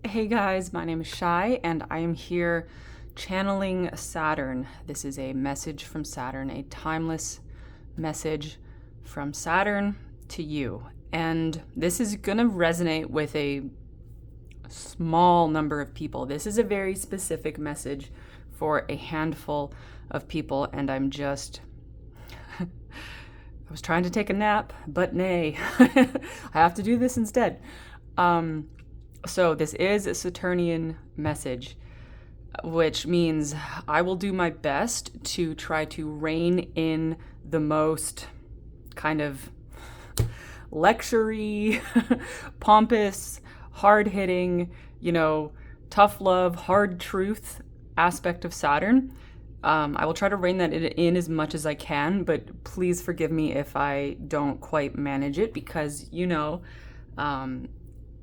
Hey guys, my name is Shai, and I am here channeling Saturn. This is a message from Saturn, a timeless message from Saturn to you. And this is going to resonate with a small number of people. This is a very specific message for a handful of people, and I was trying to take a nap, but nay, I have to do this instead. So this is a Saturnian message, which means I will do my best to try to rein in the most kind of lecture-y, pompous, hard-hitting, tough love, hard truth aspect of Saturn. I will try to rein that in as much as I can, but please forgive me if I don't quite manage it because,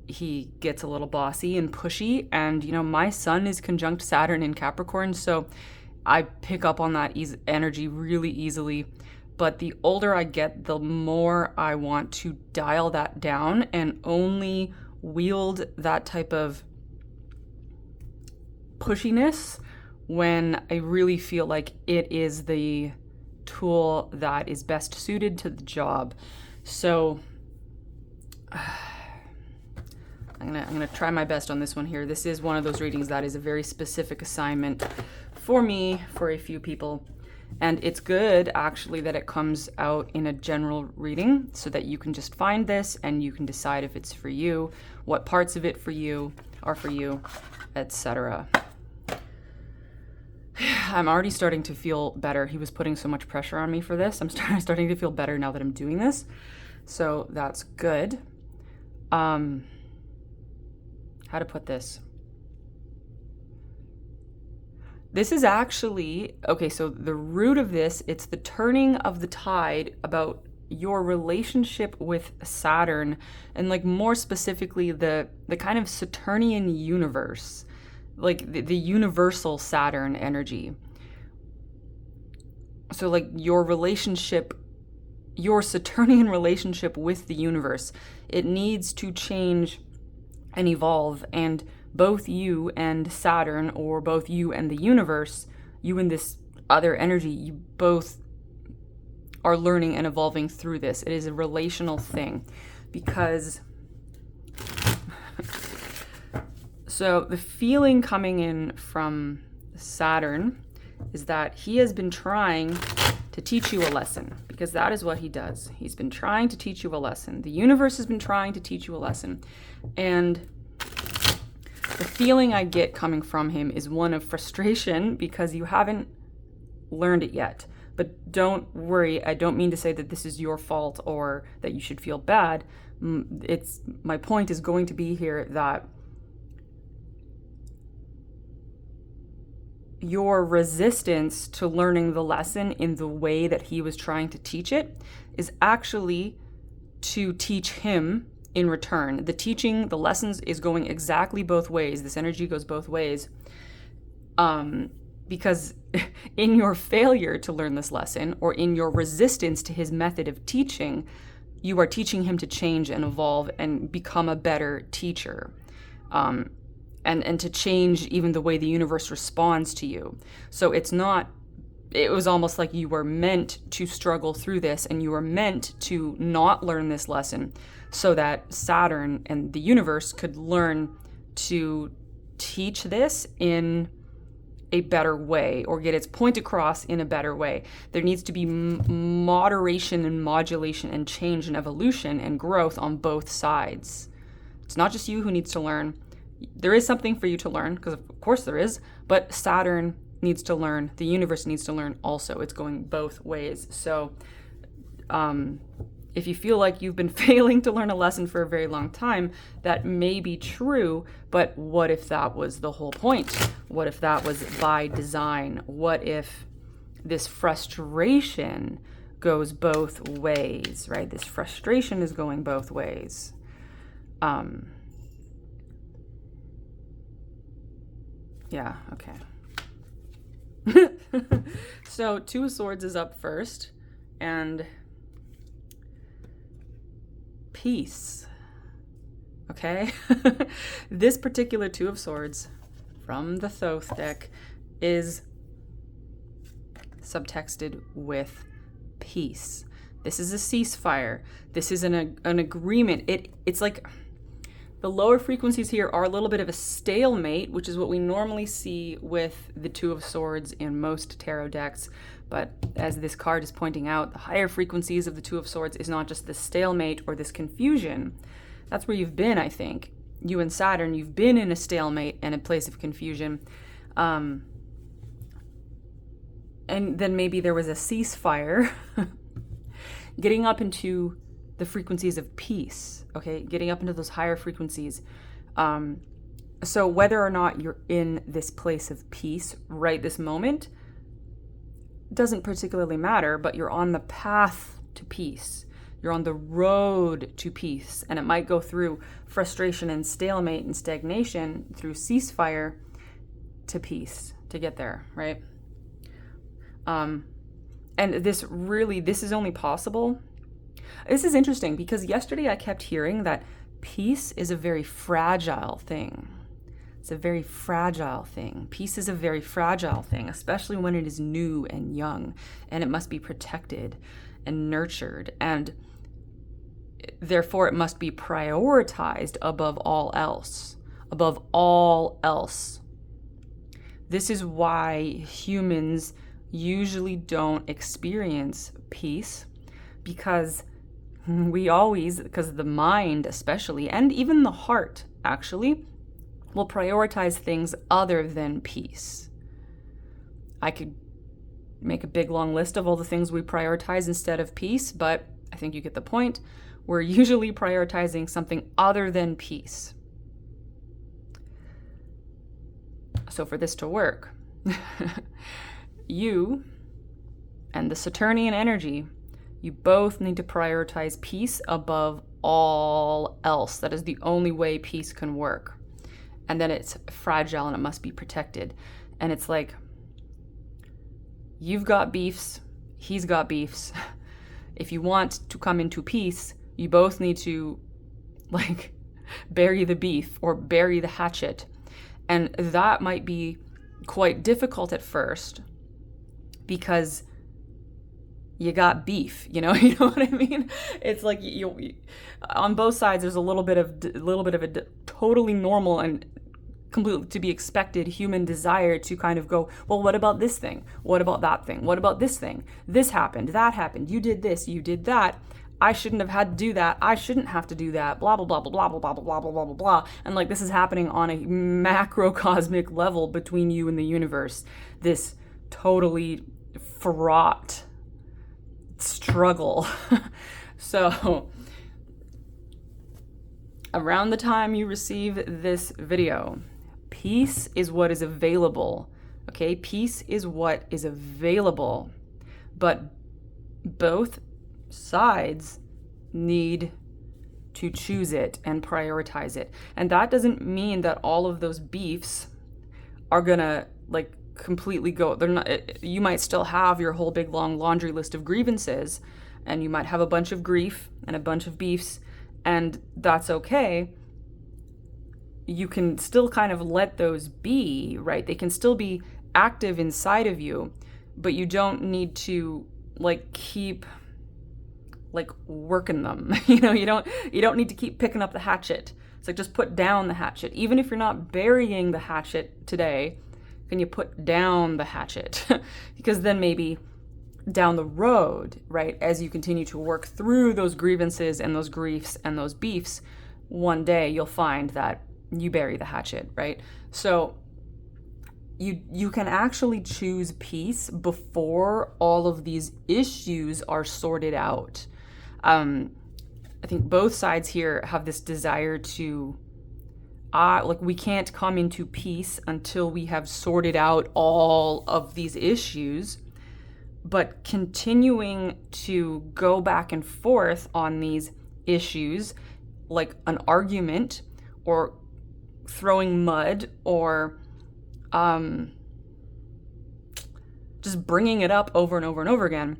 he gets a little bossy and pushy, and my sun is conjunct Saturn in Capricorn, so I pick up on that energy really easily. But the older I get, the more I want to dial that down and only wield that type of pushiness when I really feel like it is the tool that is best suited to the job. So I'm gonna try my best on this one here. This is one of those readings that is a very specific assignment for me, for a few people. And it's good, actually, that it comes out in a general reading so that you can just find this and you can decide if it's for you, what parts of it are for you, etc. I'm already starting to feel better. He was putting so much pressure on me for this. I'm starting to feel better now that I'm doing this. So that's good. How to put this? This is actually, okay, so the root of this, it's the turning of the tide about your relationship with Saturn, and like more specifically the kind of Saturnian universe, like the universal Saturn energy. So like your Saturnian relationship with the universe, it needs to change and evolve, and both you and Saturn, or both you and the universe, you and this other energy, you both are learning and evolving through this. It is a relational thing because so the feeling coming in from Saturn is that he has been trying to teach you a lesson, because that is what he does. He's been trying to teach you a lesson. The universe has been trying to teach you a lesson. And the feeling I get coming from him is one of frustration because you haven't learned it yet. But don't worry, I don't mean to say that this is your fault or that you should feel bad. My point is going to be here that your resistance to learning the lesson in the way that he was trying to teach it is actually to teach him in return. The lessons is going exactly both ways. This energy goes both ways. Because in your failure to learn this lesson, or in your resistance to his method of teaching, you are teaching him to change and evolve and become a better teacher. And to change even the way the universe responds to you. So it was almost like you were meant to struggle through this, and you were meant to not learn this lesson so that Saturn and the universe could learn to teach this in a better way, or get its point across in a better way. There needs to be moderation and modulation and change and evolution and growth on both sides. It's not just you who needs to learn. There is something for you to learn, because of course there is, but Saturn needs to learn, the universe needs to learn also. It's going both ways. So if you feel like you've been failing to learn a lesson for a very long time, that may be true, but what if that was the whole point? What if that was by design? What if this frustration goes both ways, right? This frustration is going both ways. Yeah, okay. So Two of Swords is up first, and peace. okay? This particular Two of Swords from the Thoth deck is subtexted with peace. This is a ceasefire. This is an agreement. It's like the lower frequencies here are a little bit of a stalemate, which is what we normally see with the Two of Swords in most tarot decks. But as this card is pointing out, the higher frequencies of the Two of Swords is not just this stalemate or this confusion. That's where you've been, I think. You and Saturn, you've been in a stalemate and a place of confusion. And then maybe there was a ceasefire, getting up into the frequencies of peace, okay? Getting up into those higher frequencies. So whether or not you're in this place of peace right this moment doesn't particularly matter, but you're on the path to peace. You're on the road to peace, and it might go through frustration and stalemate and stagnation through ceasefire to peace to get there, right? And this is only possible. This is interesting because yesterday I kept hearing that peace is a very fragile thing. It's a very fragile thing. Peace is a very fragile thing, especially when it is new and young, and it must be protected and nurtured, and therefore it must be prioritized above all else. Above all else. This is why humans usually don't experience peace, because the mind especially, and even the heart actually, will prioritize things other than peace. I could make a big long list of all the things we prioritize instead of peace, but I think you get the point. We're usually prioritizing something other than peace. So for this to work, you and the Saturnian energy, you both need to prioritize peace above all else. That is the only way peace can work. And then it's fragile and it must be protected. And it's like, you've got beefs, he's got beefs. If you want to come into peace, you both need to, like, bury the beef or bury the hatchet. And that might be quite difficult at first because you got beef, you know what I mean? It's like you on both sides. There's a little bit of a totally normal and completely to be expected human desire to kind of go, well, what about this thing? What about that thing? What about this thing? This happened, that happened. You did this, you did that. I shouldn't have had to do that. I shouldn't have to do that. Blah blah blah blah blah blah blah blah blah blah blah blah. And like this is happening on a macrocosmic level between you and the universe. This totally fraught struggle. So around the time you receive this video, peace is what is available. Okay, peace is what is available. But both sides need to choose it and prioritize it. And that doesn't mean that all of those beefs are gonna like completely go. They're not. You might still have your whole big long laundry list of grievances, and you might have a bunch of grief and a bunch of beefs, and that's okay. You can still kind of let those be, right? They can still be active inside of you, but you don't need to like keep like working them. You don't need to keep picking up the hatchet. It's like just put down the hatchet. Even if you're not burying the hatchet today, can you put down the hatchet? Because then maybe down the road, right, as you continue to work through those grievances and those griefs and those beefs, one day you'll find that you bury the hatchet, right? So you can actually choose peace before all of these issues are sorted out. I think both sides here have this desire to, we can't come into peace until we have sorted out all of these issues, but continuing to go back and forth on these issues, like an argument or throwing mud or just bringing it up over and over and over again,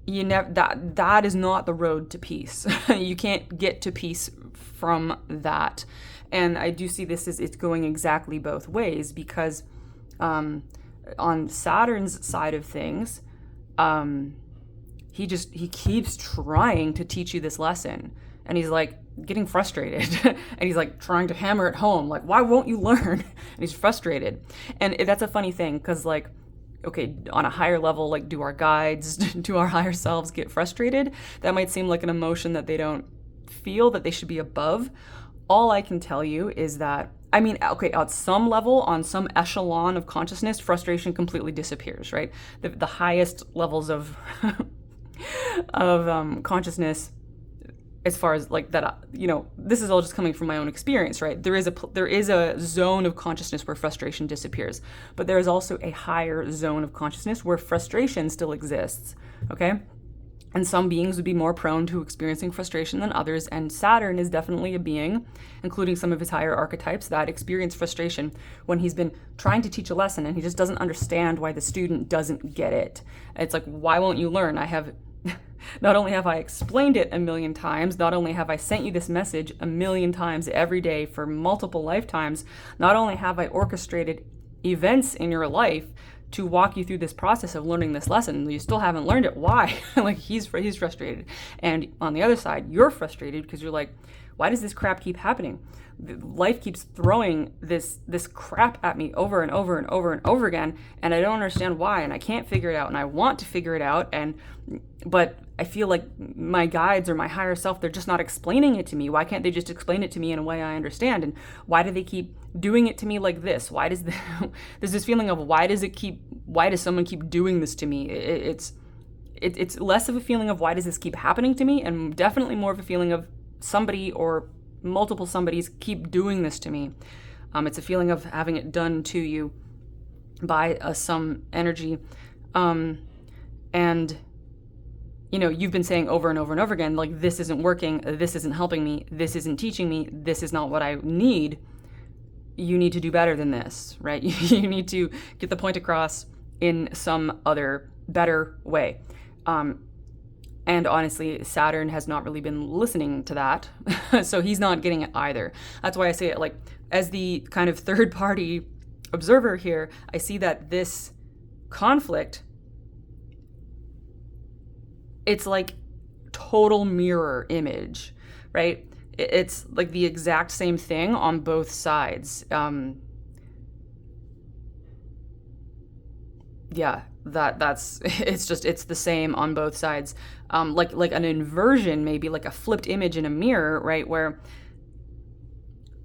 that is not the road to peace. You can't get to peace from that. And I do see this as it's going exactly both ways, because on Saturn's side of things, he keeps trying to teach you this lesson, and he's like getting frustrated and he's like trying to hammer it home, like, why won't you learn? And he's frustrated. And that's a funny thing, because like, okay, on a higher level, like, do our guides, do our higher selves get frustrated? That might seem like an emotion that they don't feel, that they should be above. All I can tell you is that, I mean, okay, at some level, on some echelon of consciousness, frustration completely disappears, right? The highest levels of consciousness, as far as like that, this is all just coming from my own experience, right? There is a zone of consciousness where frustration disappears, but there is also a higher zone of consciousness where frustration still exists, okay? And some beings would be more prone to experiencing frustration than others, and Saturn is definitely a being, including some of his higher archetypes, that experience frustration when he's been trying to teach a lesson and he just doesn't understand why the student doesn't get it. It's like, why won't you learn? Not only have I explained it a million times, not only have I sent you this message a million times every day for multiple lifetimes, not only have I orchestrated events in your life to walk you through this process of learning this lesson, you still haven't learned it. Why? Like, he's frustrated. And on the other side, you're frustrated because you're like, why does this crap keep happening? Life keeps throwing this crap at me over and over and over and over again, and I don't understand why, and I can't figure it out, and I want to figure it out, but I feel like my guides or my higher self, they're just not explaining it to me. Why can't they just explain it to me in a way I understand? And why do they keep doing it to me like this? Why does there's this feeling of why does someone keep doing this to me? It's less of a feeling of why does this keep happening to me, and definitely more of a feeling of somebody or multiple somebodies keep doing this to me. It's a feeling of having it done to you by some energy. And you've been saying over and over and over again, like, this isn't working, this isn't helping me, this isn't teaching me, this is not what I need. You need to do better than this, right? You need to get the point across in some other better way. And honestly, Saturn has not really been listening to that. So he's not getting it either. That's why I say it, like, as the kind of third party observer here, I see that this conflict, it's like total mirror image, right? It's like the exact same thing on both sides. It's the same on both sides. Like an inversion, maybe like a flipped image in a mirror, right? Where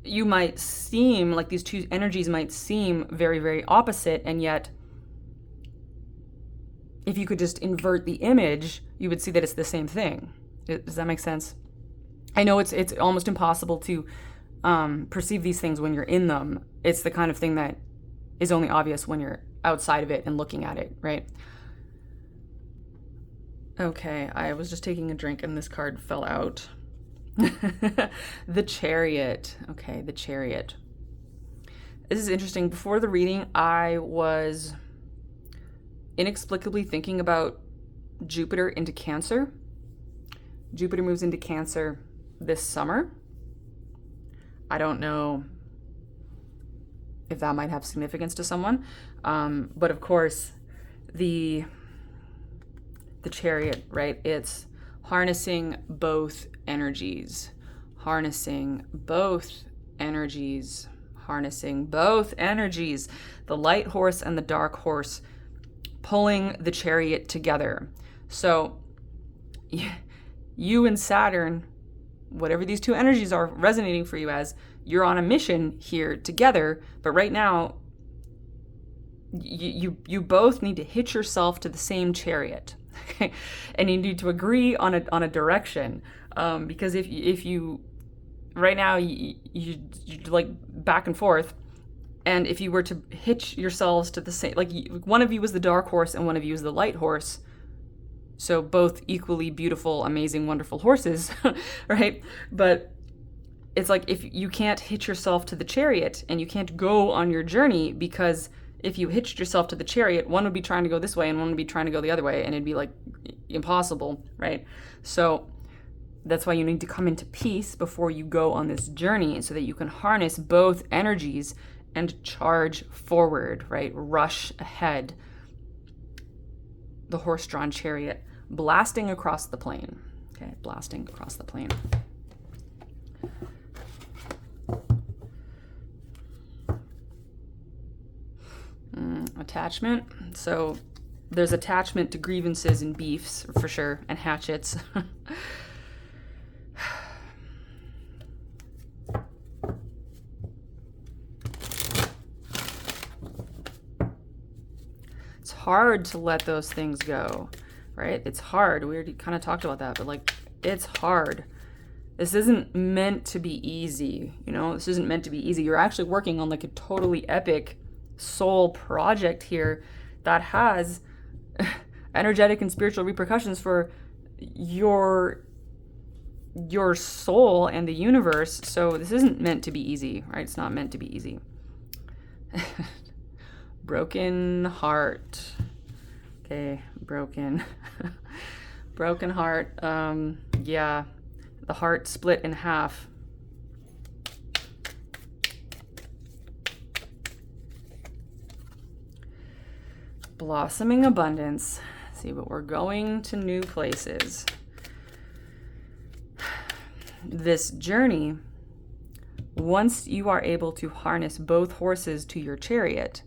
you might seem like these two energies might seem very, very opposite, and yet if you could just invert the image, you would see that it's the same thing. Does that make sense? I know it's almost impossible to perceive these things when you're in them. It's the kind of thing that is only obvious when you're outside of it and looking at it, right? Okay, I was just taking a drink and this card fell out. The Chariot. Okay, the Chariot. This is interesting. Before the reading, I was inexplicably thinking about Jupiter into Cancer. Jupiter moves into Cancer this summer. I don't know if that might have significance to someone. But of course, the Chariot, right? It's harnessing both energies. Harnessing both energies. Harnessing both energies. The light horse and the dark horse pulling the Chariot together. So you and Saturn, whatever these two energies are resonating for you as, you're on a mission here together, but right now you both need to hitch yourself to the same chariot. Okay? And you need to agree on a direction, because if you right now you like back and forth, and if you were to hitch yourselves to the same, like one of you was the dark horse and one of you is the light horse, so both equally beautiful, amazing, wonderful horses, right? But it's like if you can't hitch yourself to the chariot and you can't go on your journey, because if you hitched yourself to the chariot, one would be trying to go this way and one would be trying to go the other way, and it'd be like impossible, right? So that's why you need to come into peace before you go on this journey, so that you can harness both energies and charge forward, right? Rush ahead. The horse-drawn chariot blasting across the plain. Okay, blasting across the plain. Attachment. So there's attachment to grievances and beefs, for sure, and hatchets. It's hard to let those things go, right? It's hard. We already kind of talked about that, but like, it's hard. This isn't meant to be easy, you know? This isn't meant to be easy. You're actually working on like a totally epic soul project here that has energetic and spiritual repercussions for your soul and the universe. So this isn't meant to be easy, right? It's not meant to be easy. Broken heart. Okay, broken. Broken heart. Yeah, the heart split in half. Blossoming abundance. See, but we're going to new places. This journey, once you are able to harness both horses to your chariot,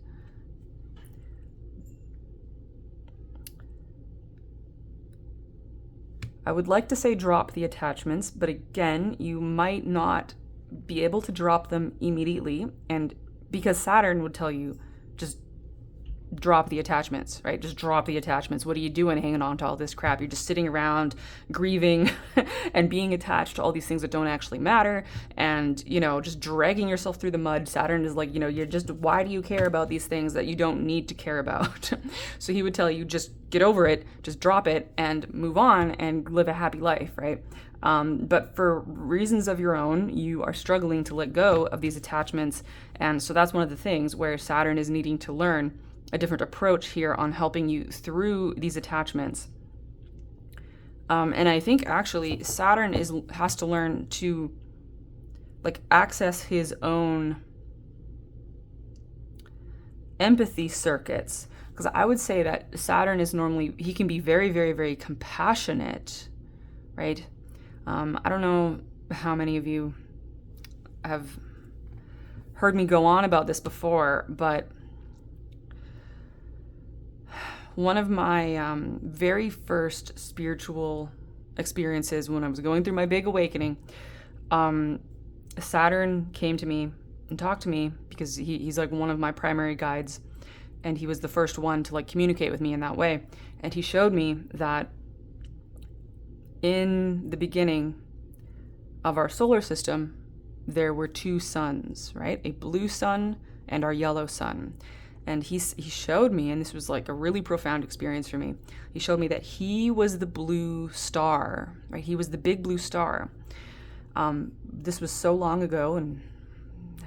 I would like to say drop the attachments, but again, you might not be able to drop them immediately, and because Saturn would tell you, just drop the attachments, right? Just drop the attachments. What are you doing hanging on to all this crap? You're just sitting around grieving and being attached to all these things that don't actually matter, and, you know, just dragging yourself through the mud. Saturn is like, you know, you're just, why do you care about these things that you don't need to care about? So he would tell you, just get over it, just drop it and move on and live a happy life, right? But for reasons of your own, you are struggling to let go of these attachments. And so that's one of the things where Saturn is needing to learn a different approach here on helping you through these attachments. And I think actually Saturn has to learn to like access his own empathy circuits. Because I would say that Saturn is normally, he can be very, very, very compassionate, right? I don't know how many of you have heard me go on about this before, but one of my very first spiritual experiences when I was going through my big awakening, Saturn came to me and talked to me because he's like one of my primary guides, and he was the first one to like communicate with me in that way. And he showed me that in the beginning of our solar system, there were two suns, right? A blue sun and our yellow sun. And he showed me, and this was like a really profound experience for me, he showed me that he was the blue star, right? He was the big blue star. This was so long ago, and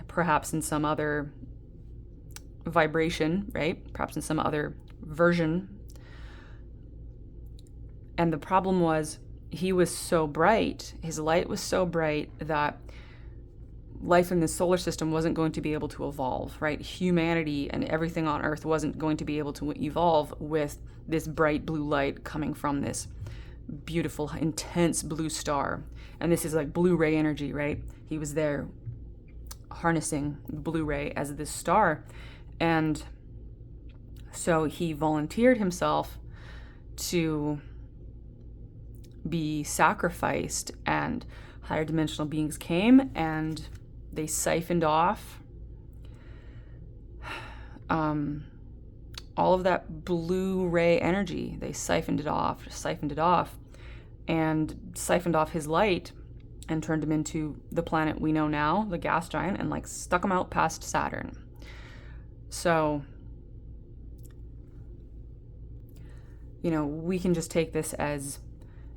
perhaps in some other vibration, right? Perhaps in some other version. And the problem was, he was so bright, his light was so bright that life in the solar system wasn't going to be able to evolve, right? Humanity and everything on Earth wasn't going to be able to evolve with this bright blue light coming from this beautiful, intense blue star. And this is like blue ray energy, right? He was there harnessing the blue ray as this star. And so he volunteered himself to be sacrificed, and higher dimensional beings came and they siphoned off all of that blue ray energy. They siphoned it off, and siphoned off his light and turned him into the planet we know now, the gas giant, and like stuck him out past Saturn. So, you know, we can just take this as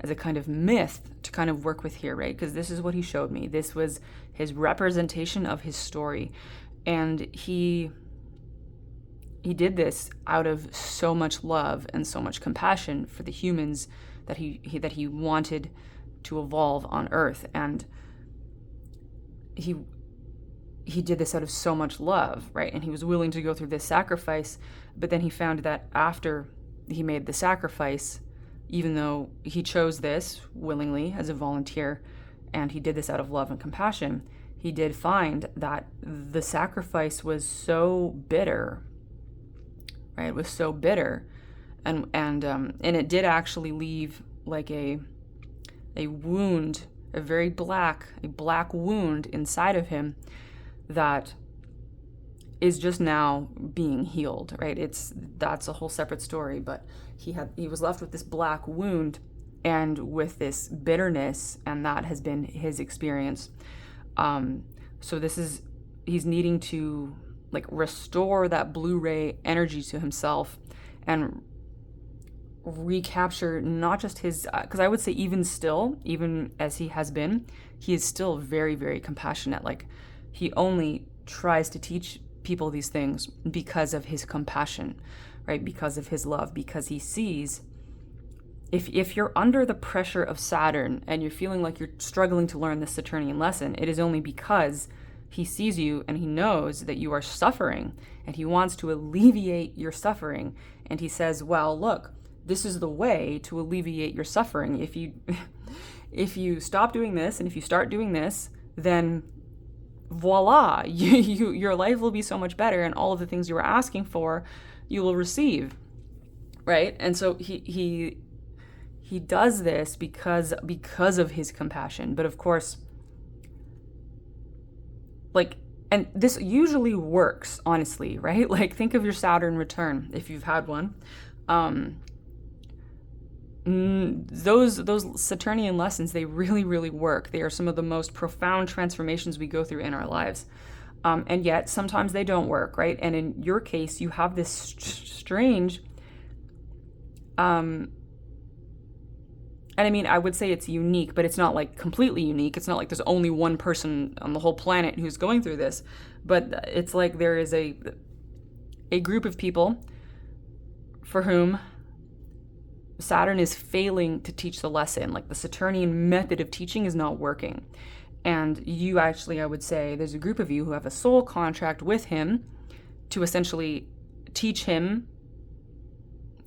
a kind of myth to kind of work with here, right? Because this is what he showed me. This was his representation of his story. And he he did this out of so much love and so much compassion for the humans that he wanted to evolve on Earth. And he did this out of so much love, right? And he was willing to go through this sacrifice, but then he found that after he made the sacrifice, even though he chose this willingly as a volunteer, and he did this out of love and compassion, he did find that the sacrifice was so bitter, right? It was so bitter, and it did actually leave like a wound, a black wound inside of him that is just now being healed, right? That's a whole separate story, but he was left with this black wound and with this bitterness, and that has been his experience. So he's needing to like restore that blue ray energy to himself and recapture not just his, because I would say even as he has been, he is still very, very compassionate. Like, he only tries to teach people these things because of his compassion, right? Because of his love, because he sees, if you're under the pressure of Saturn and you're feeling like you're struggling to learn this Saturnian lesson, it is only because he sees you and he knows that you are suffering, and he wants to alleviate your suffering. And he says, well, look, this is the way to alleviate your suffering. If you stop doing this and if you start doing this, then voila, your life will be so much better, and all of the things you were asking for, you will receive, right? And so he does this because of his compassion. But of course, like, and this usually works, honestly, right? Like, think of your Saturn return if you've had one. Those Saturnian lessons, they really, really work. They are some of the most profound transformations we go through in our lives. And yet sometimes they don't work, right? And in your case, you have this strange, and I mean, I would say it's unique, but it's not like completely unique. It's not like there's only one person on the whole planet who's going through this, but it's like there is a group of people for whom Saturn is failing to teach the lesson. Like, the Saturnian method of teaching is not working. And you actually, I would say, there's a group of you who have a soul contract with him to essentially teach him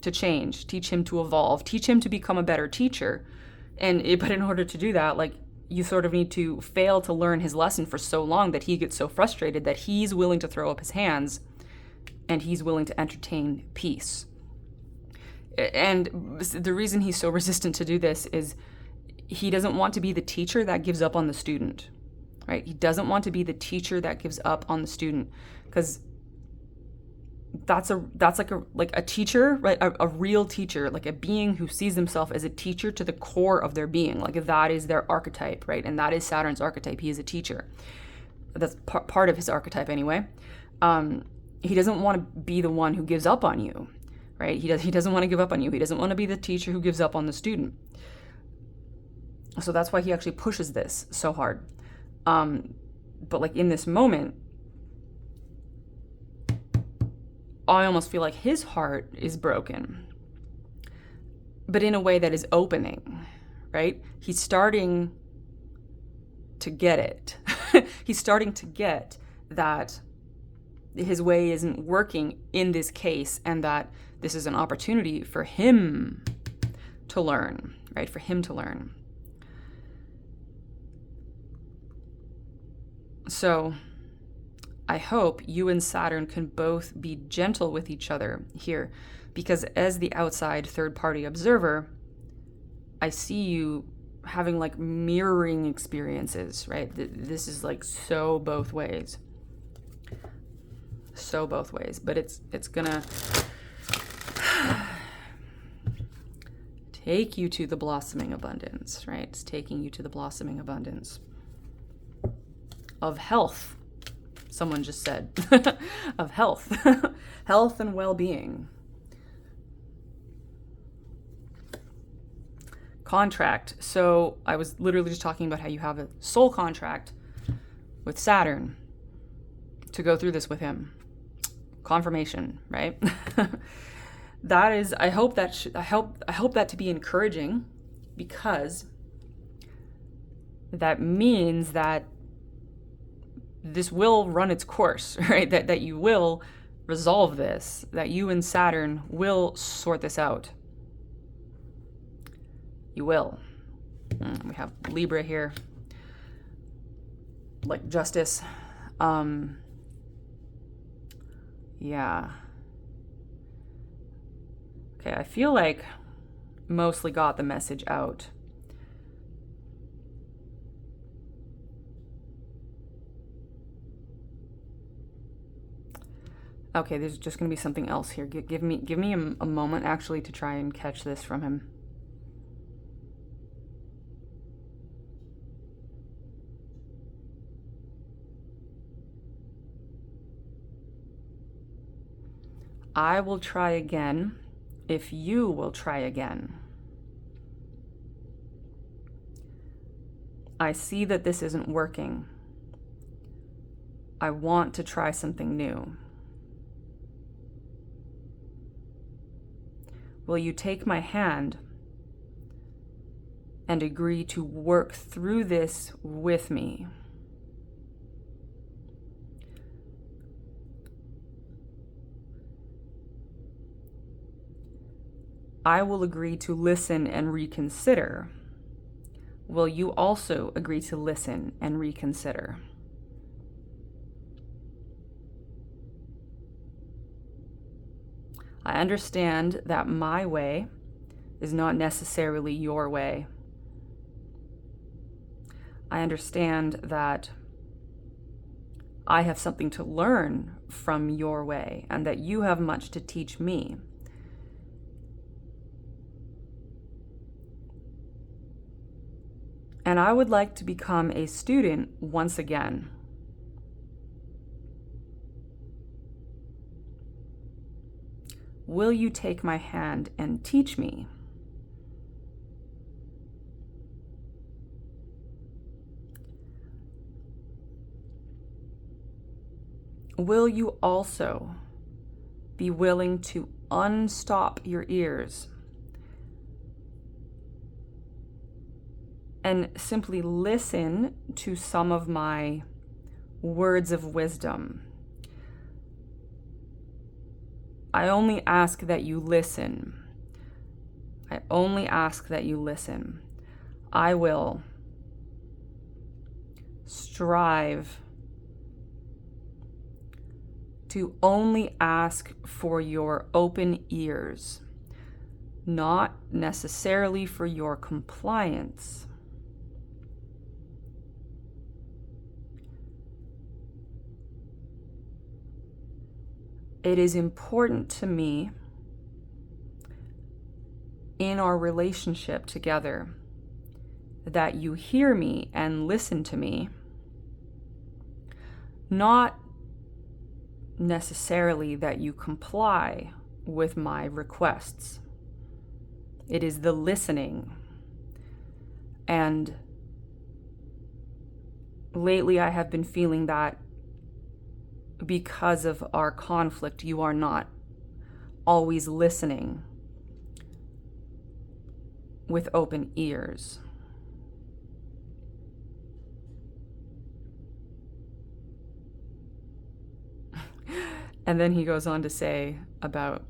to change, teach him to evolve, teach him to become a better teacher. But in order to do that, like, you sort of need to fail to learn his lesson for so long that he gets so frustrated that he's willing to throw up his hands and he's willing to entertain peace. And the reason he's so resistant to do this is he doesn't want to be the teacher that gives up on the student, right? He doesn't want to be the teacher that gives up on the student, because that's like a teacher, right? A real teacher, like a being who sees himself as a teacher to the core of their being. Like, that is their archetype, right? And that is Saturn's archetype. He is a teacher. That's part of his archetype anyway. He doesn't want to be the one who gives up on you, right? He doesn't want to give up on you. He doesn't want to be the teacher who gives up on the student. So that's why he actually pushes this so hard. But like, in this moment, I almost feel like his heart is broken, but in a way that is opening, right? He's starting to get it. He's starting to get that his way isn't working in this case, and that this is an opportunity for him to learn, right? For him to learn. So I hope you and Saturn can both be gentle with each other here, because as the outside third-party observer, I see you having like mirroring experiences, right? This is like so both ways. So both ways, but it's gonna take you to the blossoming abundance, right? It's taking you to the blossoming abundance of health. Someone just said of health, health and well-being. Contract. So I was literally just talking about how you have a soul contract with Saturn to go through this with him. confirmation, right? That is, I hope that to be encouraging, because that means that this will run its course, right? That you will resolve this, that you and Saturn will sort this out. You will. We have Libra here, like justice. Yeah. Okay, I feel like mostly got the message out. Okay, there's just going to be something else here. Give me a moment actually to try and catch this from him. I will try again if you will try again. I see that this isn't working. I want to try something new. Will you take my hand and agree to work through this with me? I will agree to listen and reconsider. Will you also agree to listen and reconsider? I understand that my way is not necessarily your way. I understand that I have something to learn from your way and that you have much to teach me. And I would like to become a student once again. Will you take my hand and teach me? Will you also be willing to unstop your ears and simply listen to some of my words of wisdom? I only ask that you listen. I only ask that you listen. I will strive to only ask for your open ears, not necessarily for your compliance. It is important to me in our relationship together that you hear me and listen to me, not necessarily that you comply with my requests. It is the listening. And lately I have been feeling that because of our conflict, you are not always listening with open ears. And then he goes on to say about,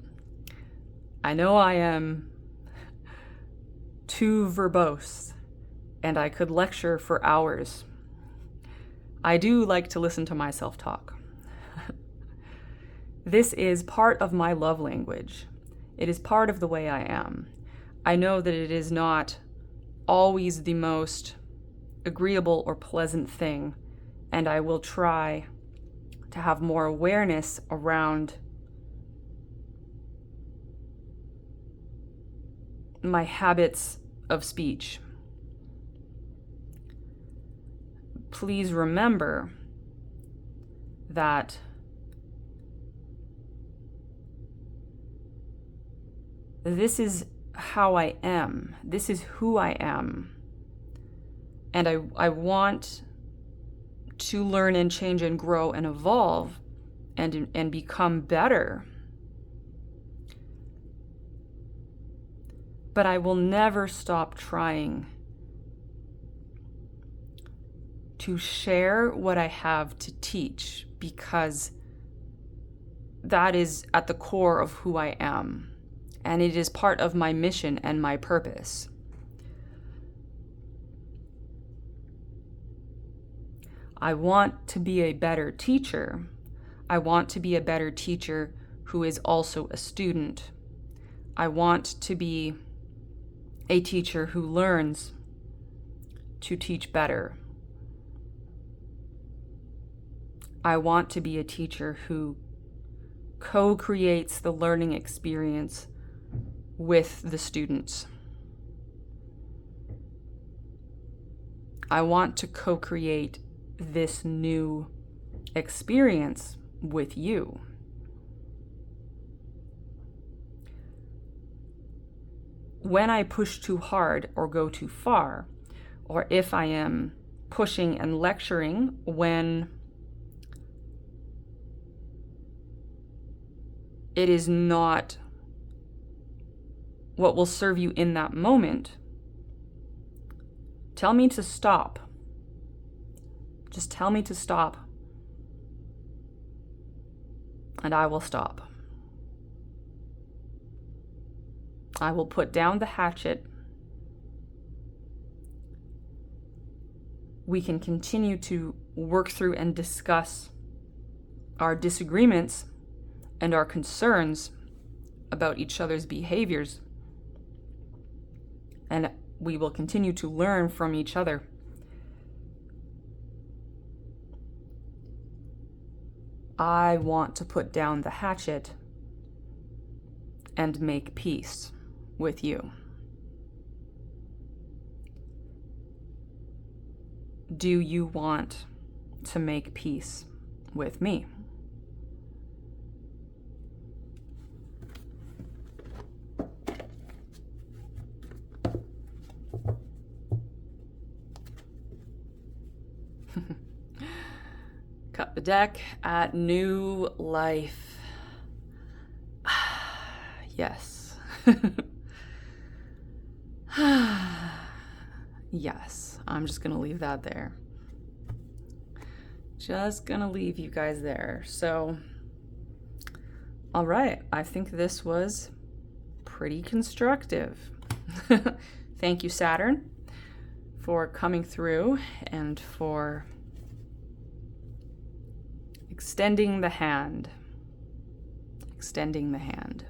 I know I am too verbose and I could lecture for hours. I do like to listen to myself talk. This is part of my love language. It is part of the way I am. I know that it is not always the most agreeable or pleasant thing, and I will try to have more awareness around my habits of speech. Please remember that this is how I am. This is who I am. And I want to learn and change and grow and evolve and become better. But I will never stop trying to share what I have to teach, because that is at the core of who I am, and it is part of my mission and my purpose. I want to be a better teacher. I want to be a better teacher who is also a student. I want to be a teacher who learns to teach better. I want to be a teacher who co-creates the learning experience with the students. I want to co-create this new experience with you. When I push too hard or go too far, or if I am pushing and lecturing when it is not what will serve you in that moment, tell me to stop. Just tell me to stop, and I will stop. I will put down the hatchet. We can continue to work through and discuss our disagreements and our concerns about each other's behaviors. And we will continue to learn from each other. I want to put down the hatchet and make peace with you. Do you want to make peace with me? Cut the deck at new life. Yes. Yes, I'm just gonna leave that there. Just gonna leave you guys there. So, all right, I think this was pretty constructive. Thank you, Saturn, for coming through and for extending the hand. Extending the hand.